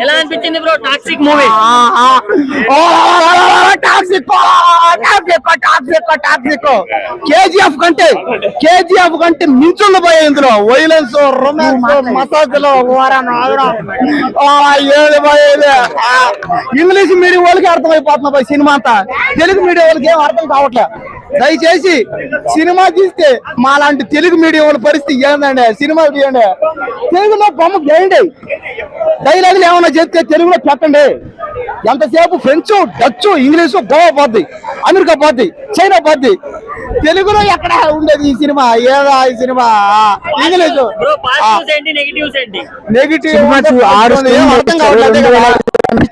ఎలా అనిపించింది bro toxic movie? KGF కంటే మించుండి పోయే ఇందులో వైలెన్స్, రొమాన్స్, మసాజ్లు పోయేది. ఇంగ్లీష్ మీడియం వాళ్ళకి అర్థమైపోతున్నా పోయి సినిమా అంతా, తెలుగు మీడియం వాళ్ళకి ఏం అర్థం కావట్లే. దయచేసి సినిమా తీస్తే మా లాంటి తెలుగు మీడియం వాళ్ళ పరిస్థితి ఏందండి? సినిమా తీయండి, తెలుగులో బొమ్మ వేయండి, డైలాగులు ఏమైనా చెప్తే తెలుగులో పెట్టండి. ఎంతసేపు ఫ్రెంచ్, డచ్, ఇంగ్లీషు గోవా పోద్ది, అమెరికా పోద్ది, చైనా పోద్ది, తెలుగులో ఎక్కడ ఉండేది ఈ సినిమా? ఏదా ఈ సినిమా ఇంగ్లీషు నెగిటివ్ అర్థం కావట్లేదు.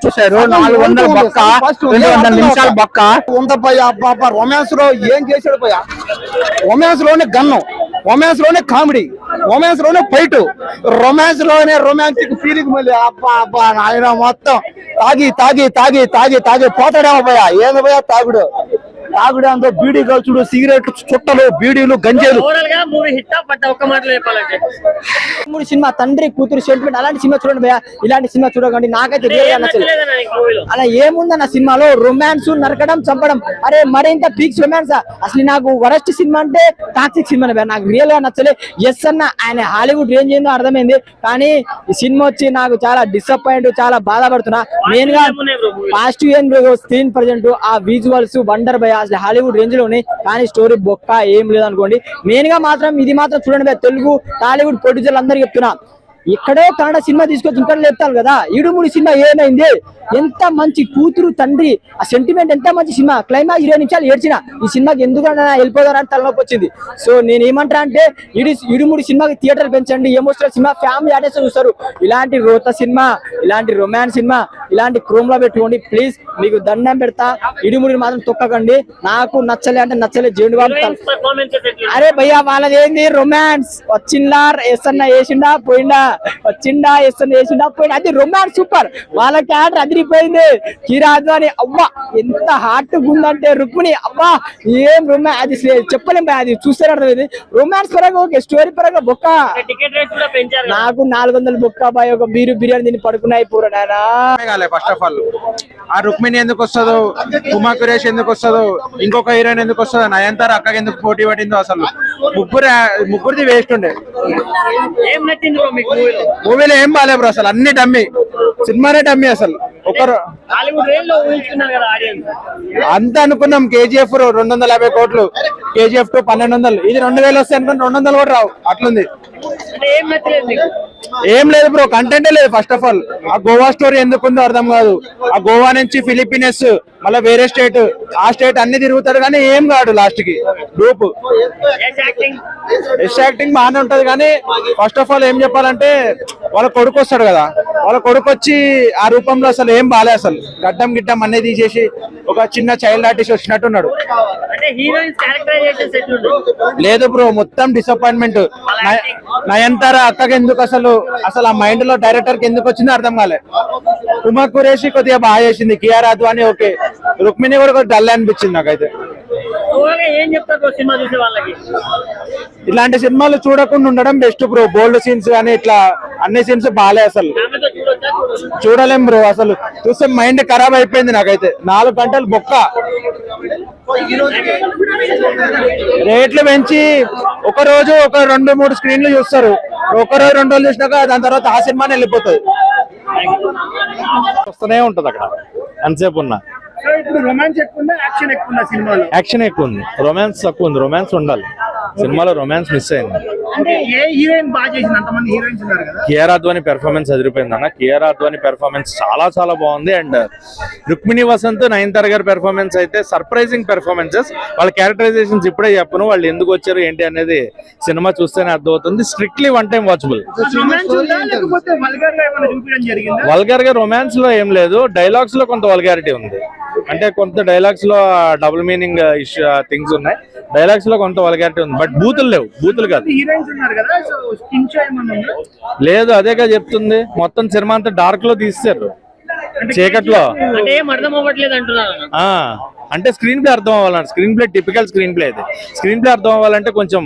చూసారు 400 బొక్క, 200 నిమిషాలు బొక్క ఉందపోయా. పాప రొమాన్స్ లో ఏం చేశాడు పోయా? రొమాన్స్ లోనే గన్నం, రొమాన్స్ లోనే కామెడీ, రొమాన్స్ లోనే ఫైట్, రొమాన్స్ లోనే రొమాంటిక్ ఫీలింగ్. మళ్ళీ అబ్బా అబ్బా ఆయన మొత్తం తాగి తాగి తాగి తాగి తాగి పోతాడేమో పోయా. ఏదో పోయా తాగుడు, తాగుడు అంతా బీడీ గల్చుడు, సిగరెట్ చుట్టలు, బీడీలు, గంజాలు. మూడు సినిమా తండ్రి కూతురు సెంటిమెంట్, అలాంటి సినిమా చూడండి భయ్యా. ఇలాంటి సినిమా చూడకండి, నాకైతే నచ్చలేదు. అలా ఏముందన్న సినిమాలో? రొమాన్స్, నరకడం, చంపడం. అరే మరింత పీక్స్ రొమాన్స్. అసలు నాకు వరస్ట్ సినిమా అంటే టాక్సిక్ సినిమా భయ్యా, నాకు రియల్ గా నచ్చలే. ఎస్ అన్న ఆయన హాలీవుడ్ రేంజ్ ఏందో అర్థమైంది, కానీ ఈ సినిమా వచ్చి నాకు చాలా డిసప్పాయింట్, చాలా బాధపడుతున్నా. మెయిన్ గా పాజిటివ్ ఏం స్క్రీన్ ప్రజెంట్, ఆ విజువల్స్ వండర్ భయ్యా, అసలు హాలీవుడ్ రేంజ్ లో ఉన్నాయి. కానీ స్టోరీ బొక్క ఏం లేదనుకోండి. మెయిన్ గా మాత్రం ఇది మాత్రం చూడండి భయ్యా, తెలుగు టాలీవుడ్ ప్రొడ్యూసర్లు అందరికీ చెప్తున్నా, ఇక్కడే కన్నడ సినిమా తీసుకొచ్చి ఇక్కడ చెప్తాను కదా. 7 సినిమా ఏమైంది? ఎంత మంచి కూతురు తండ్రి, ఆ సెంటిమెంట్ ఎంత మంచి సినిమా. క్లైమాక్స్ 20 నిమిషాలు ఏడ్చిన. ఈ సినిమాకి ఎందుకన్నా వెళ్ళిపోతారని తలనొప్పి వచ్చింది. సో నేను ఏమంటా అంటే 7 సినిమాకి థియేటర్ పెంచండి, ఎమోషనల్ సినిమా, ఫ్యామిలీ ఆడియన్స్ చూస్తారు. ఇలాంటి రోత సినిమా, ఇలాంటి రొమాన్స్ సినిమా, ఇలాంటి క్రోమ్ లో పెట్టుకోండి ప్లీజ్. మీకు దండం పెడతా, 7 మాత్రం తొక్కకండి. నాకు నచ్చలే అంటే నచ్చలే. జేండు బాబు అరే భయ్యా వాళ్ళది ఏంది? రొమాన్స్. వచ్చిందా ఎస్ అన్న వేసిండా పోయిండా, వచ్చిండా ఎస్ అన్న వేసిండా పోయిండా, అది రొమాన్స్ సూపర్. వాళ్ళ క్యారెక్టర్ అదిరిపోయింది. కిరా అద్వాని అవ్వా ఎంత హార్ట్ ఉందంటే, రుక్మిణి అవ్వా ఏం రొమాన్స్, అది చెప్పలేం భయ్యా, అది చూస్తే అర్థమైంది. రొమాన్స్ పరంగా ఓకే, స్టోరీ పరంగా బొక్క. నాకు 400 బొక్క బాయ్. ఒక బిర్యానీ తిని పడుకున్నాయి పూర నాయనా. ఫస్ట్ ఆఫ్ ఆల్ ఆ రుక్మిణి ఎందుకు వస్తుందో, ఉమా కురేష్ ఎందుకు వస్తుందో, ఇంకొక హీరోయిన్ ఎందుకు వస్తుందో, నయనతార అక్కకి ఎందుకు పోటీ పడిందో, అసలు ముగ్గురిది వేస్ట్ ఉండే. మూవీలో ఏం బాగాలే బ్రో, అసలు అన్ని డమ్మి, సినిమానే డమ్మి. అసలు ఒకరు అంత అనుకున్నాం. కేజీఎఫ్ 250 కోట్లు, కేజీఎఫ్ 2 1200, ఇది 2000 వస్తే అనుకుని 200 కూడా రావు, అట్లుంది. ఏం లేదు బ్రో, కంటెంటే లేదు. ఫస్ట్ ఆఫ్ ఆల్ ఆ గోవా స్టోరీ ఎందుకుందో అర్థం కాదు. ఆ గోవా నుంచి ఫిలిపీనస్, మళ్ళీ వేరే స్టేట్, ఆ స్టేట్ అన్ని తిరుగుతాడు కానీ ఏం కాడు లాస్ట్ కి గ్రూప్. ఎస్ యాక్టింగ్ బాగానే ఉంటది కానీ ఫస్ట్ ఆఫ్ ఆల్ ఏం చెప్పాలంటే, వాళ్ళ కొడుకు వస్తాడు కదా, వాళ్ళ కొడుకు వచ్చి ఆ రూపంలో అసలు ఏం బాలే. అసలు గడ్డం గిడ్డం అన్నీ తీసేసి ఒక చిన్న చైల్డ్ ఆర్టిస్ట్ వచ్చినట్టు ఉన్నాడు. లేదు బ్రో, మొత్తం డిసప్పాయింట్మెంట్. నయనతార అక్కకి ఎందుకు అసలు ఆ మైండ్ లో డైరెక్టర్ కి ఎందుకు వచ్చిందో అర్థం కాలే. ఉమా కురేషి కొద్దిగా బాగా చేసింది, కియారా అద్వాని ఓకే, రుక్మిణి కూడా కొద్దిగా డల్ అనిపించింది నాకైతే. ఇలాంటి సినిమాలు చూడకుండా ఉండడం బెస్ట్ బ్రో. బోల్డ్ సీన్స్ కానీ ఇట్లా అన్ని సీన్స్ బాలే, అసలు చూడలేం బ్రో. అసలు చూస్తే మైండ్ ఖరాబ్ అయిపోయింది నాకైతే. 4 గంటలు బొక్క. రేట్లు పెంచి ఒక రోజు ఒక 2-3 స్క్రీన్లు చూస్తారు. ఒక రోజు 2 రోజులు చూసినాక దాని తర్వాత ఆ సినిమానే వెళ్ళిపోతుంది, వస్తూనే ఉంటది అక్కడ ఎంతసేపు ఉన్నా. యాక్షన్ ఎక్కువ ఉంది, రొమాన్స్ తక్కువ ఉంది. రొమాన్స్ ఉండాలి సినిమాలో, రొమాన్స్ మిస్ అయింది. కియారా అద్వాని పెర్ఫార్మెన్స్ అదిరిపోయింది అన్న. కియారా అద్వాని పెర్ఫార్మెన్స్ చాలా చాలా బాగుంది. అండ్ రుక్మిణి వసంత్, నయనతార గారి పెర్ఫార్మెన్స్ అయితే సర్ప్రైజింగ్ పెర్ఫార్మెన్సెస్. వాళ్ళ క్యారెక్టరైజేషన్స్ ఇప్పుడే చెప్పను, వాళ్ళు ఎందుకు వచ్చారు ఏంటి అనేది సినిమా చూస్తేనే అర్థమవుతుంది. Strictly 1 time watchable. వల్గర్ గా రొమాన్స్ లో ఏం లేదు, డైలాగ్స్ లో కొంత వల్గారిటీ ఉంది. అంటే కొంత డైలాగ్స్ లో డబుల్ మీనింగ్ థింగ్స్ ఉన్నాయి, డైలాగ్స్ లో కొంత వల్గారిటీ ఉంది. బట్ బూతులు లేవు, బూతులు కాదు. లేదు అదేగా చెప్తుంది, మొత్తం సినిమా అంతా డార్క్ లో తీస్తారు, చీకట్లో. అంటే స్క్రీన్ ప్లే అర్థం అవ్వాలంటే screen play typical screen play ఇది. స్క్రీన్ ప్లే అర్థం అవ్వాలంటే కొంచెం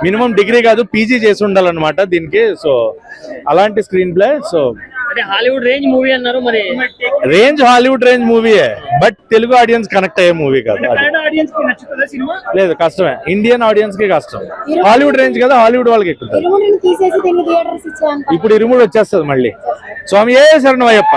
మినిమం డిగ్రీ కాదు పీజీ చేసి ఉండాలన్నమాట దీనికి. సో అలాంటి స్క్రీన్ ప్లే. సో అంటే హాలీవుడ్ రేంజ్ మూవీ అన్నారు మరి. రేంజ్ హాలీవుడ్ రేంజ్ మూవీయే, బట్ తెలుగు ఆడియన్స్ కనెక్ట్ అయ్యే మూవీ కాదు. లేదు, కష్టమే. ఇండియన్ ఆడియన్స్ కి కష్టం. హాలీవుడ్ రేంజ్ కదా, హాలీవుడ్ వాళ్ళకి ఎక్కుతారు. ఇప్పుడు ఇరుముడు వచ్చేస్తుంది మళ్ళీ. స్వామి ఏ శరణం అయ్యప్ప.